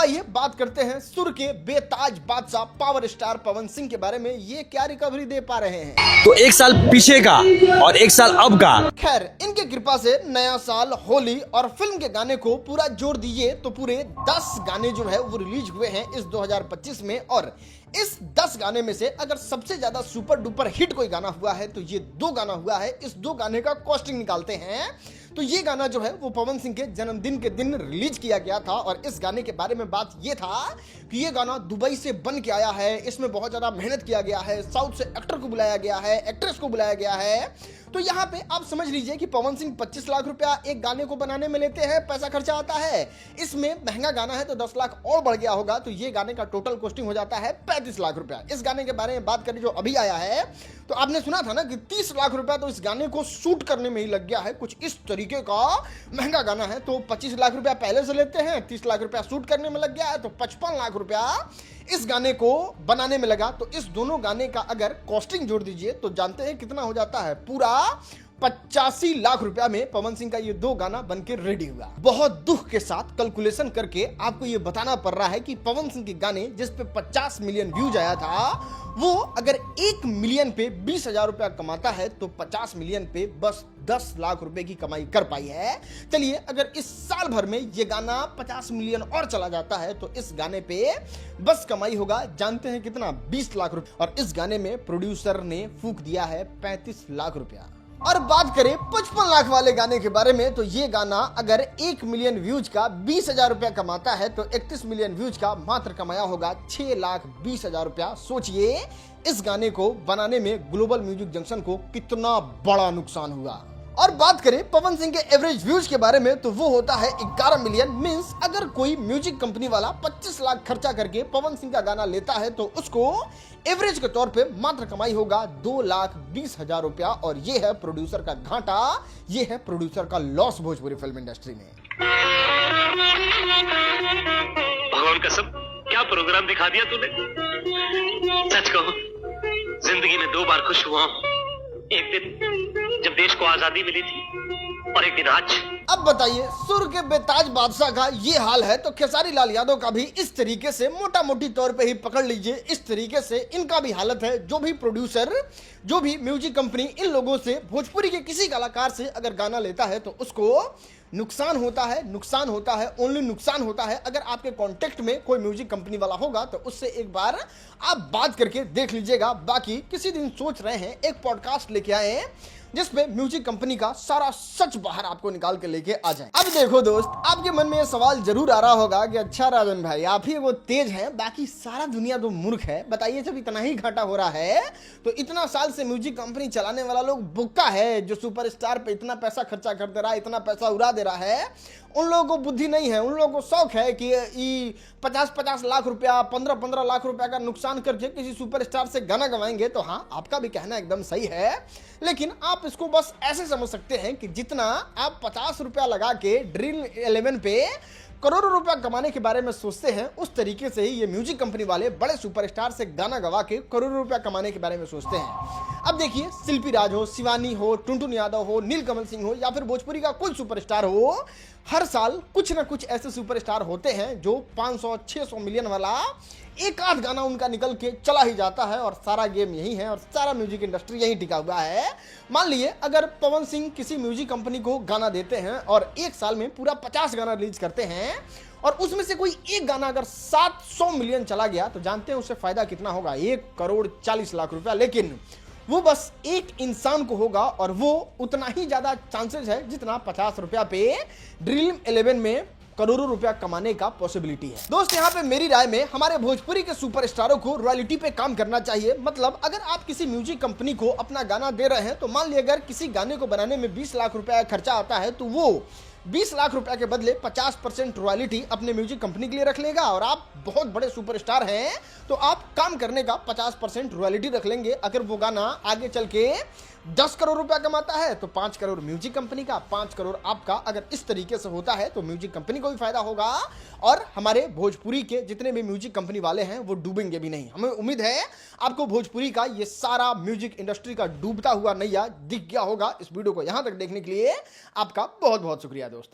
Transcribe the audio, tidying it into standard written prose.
आइए बात करते हैं सुर के बेताज बादशाह पावर स्टार पवन सिंह के बारे में। ये क्या रिकवरी दे पा रहे हैं। तो एक साल पीछे का और एक साल अब का। खैर, इनके कृपा से नया साल, होली और फिल्म के गाने को पूरा जोड़ दीजिए तो पूरे 10 गाने जो है वो रिलीज हुए हैं इस 2025 में। और इस 10 गाने में से अगर सबसे ज्यादा सुपर डुपर हिट कोई गाना हुआ है तो ये 2 गाना हुआ है। इस 2 गाने का कॉस्टिंग निकालते हैं तो ये गाना जो है वो पवन सिंह के जन्मदिन के दिन रिलीज किया गया था। और इस गाने के बारे में बात ये था कि ये गाना दुबई से बन के आया है, इसमें बहुत ज्यादा मेहनत किया गया है, साउथ से एक्टर को बुलाया गया है, एक्ट्रेस को बुलाया गया है। तो यहाँ पे आप समझ लीजिए कि पवन सिंह 25 लाख रुपया एक गाने को बनाने में लेते हैं, पैसा खर्चा आता है। इसमें महंगा गाना है तो 10 लाख और बढ़ गया होगा, तो ये गाने का टोटल कॉस्टिंग हो जाता है 35 लाख रुपया। इस गाने के बारे में बात करें जो अभी आया है तो आपने सुना था ना कि 30 लाख रुपया तो इस गाने को शूट करने में ही लग गया है। कुछ इस तरीके का महंगा गाना है तो 25 लाख रुपया पहले से लेते हैं, 30 लाख रुपया शूट करने में लग गया है तो 55 लाख रुपया इस गाने को बनाने में लगा। तो इस दोनों गाने का अगर कॉस्टिंग जोड़ दीजिए तो जानते हैं कितना हो जाता है। पूरा 85 लाख रुपया में पवन सिंह का ये 2 गाना बनके रेडी हुआ। बहुत दुख के साथ कैलकुलेशन करके आपको ये बताना पड़ रहा है कि पवन सिंह के गाने जिस पे 50 मिलियन व्यूज आया था वो अगर 1 मिलियन पे 20,000 रुपया कमाता है तो 50 मिलियन पे बस 10 लाख रुपए की कमाई कर पाई है। चलिए, अगर इस साल भर में ये गाना 50 मिलियन और चला जाता है तो इस गाने पे बस कमाई होगा, जानते हैं कितना? 20 लाख रुपए। और इस गाने में प्रोड्यूसर ने फूंक दिया है 35 लाख रुपया। और बात करें 55 लाख वाले गाने के बारे में तो ये गाना अगर 1 मिलियन व्यूज का 20,000 रुपया कमाता है तो 31 मिलियन व्यूज का मात्र कमाया होगा 6,20,000 रुपया। सोचिए इस गाने को बनाने में ग्लोबल म्यूजिक जंक्शन को कितना बड़ा नुकसान हुआ। और बात करें पवन सिंह के एवरेज व्यूज के बारे में तो वो होता है 11 मिलियन। मींस अगर कोई म्यूजिक कंपनी वाला 25 लाख खर्चा करके पवन सिंह का गाना लेता है तो उसको एवरेज के तौर पे मात्र कमाई होगा 2,20,000 रुपया। और ये है प्रोड्यूसर का घाटा, ये है प्रोड्यूसर का लॉस भोजपुरी फिल्म इंडस्ट्री में। भगवान कसम, क्या प्रोग्राम दिखा दिया तूने। सच कहो, जिंदगी में 2 बार खुश हुआ हूं। एक दिन जब देश को आजादी मिली थी और एक दिन आज। अब बताइए, सुर के बेताज बादशाह का ये हाल है तो खेसारी लाल यादव का भी इस तरीके से मोटा मोटी तौर पे ही पकड़ लीजिए। इस तरीके से इनका भी हालत है। जो भी प्रोड्यूसर, जो भी म्यूजिक कंपनी इन लोगों से भोजपुरी के किसी कलाकार से अगर गाना लेता है तो उसको नुकसान होता है, नुकसान होता है, ओनली नुकसान होता है। अगर आपके कांटेक्ट में कोई म्यूजिक कंपनी वाला होगा तो उससे एक बार आप बात करके देख लीजिएगा। बाकी किसी दिन सोच रहे हैं एक पॉडकास्ट लेके आए जिसपे म्यूजिक कंपनी का सारा सच बाहर आपको निकाल के लेके आ जाए। अब देखो दोस्त, आपके मन में ये सवाल जरूर आ रहा होगा कि अच्छा राजन भाई, आप ही वो तेज हैं, बाकी सारा दुनिया तो मूर्ख है। बताइए, जब इतना ही घाटा हो रहा है तो इतना साल से म्यूजिक कंपनी चलाने वाला लोग बुक्का है जो सुपरस्टार पे इतना पैसा खर्चा कर दे रहा है, इतना पैसा उड़ा दे रहा है। उन लोगों को बुद्धि नहीं है, उन लोगों को शौक है कि 50-50 लाख रुपया, 15-15 लाख रुपया का नुकसान करके किसी सुपरस्टार से गाना गवाएंगे। तो हाँ, आपका भी कहना एकदम सही है, लेकिन आप इसको बस ऐसे समझ सकते हैं कि जितना आप 50 रुपया लगा के ड्रीम 11 पे करोड़ों रुपया कमाने के बारे में सोचते हैं, उस तरीके से ही ये म्यूजिक कंपनी वाले बड़े सुपरस्टार से गाना गवा के करोड़ों रुपया कमाने के बारे में सोचते हैं। अब देखिए, शिल्पी राज हो, शिवानी हो, टुनटुन यादव हो, नीलकमल सिंह हो या फिर भोजपुरी का कोई सुपरस्टार हो, हर साल कुछ ना कुछ ऐसे सुपरस्टार होते हैं जो 500-600 मिलियन वाला एक आध गाना उनका निकल के चला ही जाता है। और सारा गेम यही है और सारा म्यूजिक इंडस्ट्री यही टिका हुआ है। मान लिए अगर पवन सिंह किसी म्यूजिक कंपनी को गाना देते हैं और एक साल में पूरा 50 गाना रिलीज करते हैं और उसमें से कोई एक गाना अगर 700 मिलियन चला गया तो जानते हैं उससे फायदा कितना होगा? 1,40,00,000 रुपया। लेकिन वो बस एक इंसान को होगा और वो उतना ही ज्यादा चांसेस है जितना 50 रुपया पे ड्रीम 11 में करोड़ों रुपया कमाने का पॉसिबिलिटी है। दोस्त, यहाँ पे मेरी राय में हमारे भोजपुरी के सुपरस्टारों को रॉयल्टी पे काम करना चाहिए। मतलब अगर आप किसी म्यूजिक कंपनी को अपना गाना दे रहे हैं तो मान लिया अगर किसी गाने को बनाने में 20 लाख रुपया खर्चा आता है तो वो 20 लाख रुपया के बदले 50% रॉयल्टी अपने म्यूजिक कंपनी के लिए रख लेगा। और आप बहुत बड़े सुपरस्टार हैं तो आप काम करने का 50% रॉयल्टी रख लेंगे। अगर वो गाना आगे चल के 10 करोड़ रुपया कमाता है तो 5 करोड़ म्यूजिक कंपनी का, 5 करोड़ आपका। अगर इस तरीके से होता है तो म्यूजिक कंपनी को भी फायदा होगा और हमारे भोजपुरी के जितने भी म्यूजिक कंपनी वाले हैं वो डूबेंगे भी नहीं। हमें उम्मीद है आपको भोजपुरी का ये सारा म्यूजिक इंडस्ट्री का डूबता हुआ नैया दिख गया होगा। इस वीडियो को यहां तक देखने के लिए आपका बहुत बहुत शुक्रिया दोस्तों।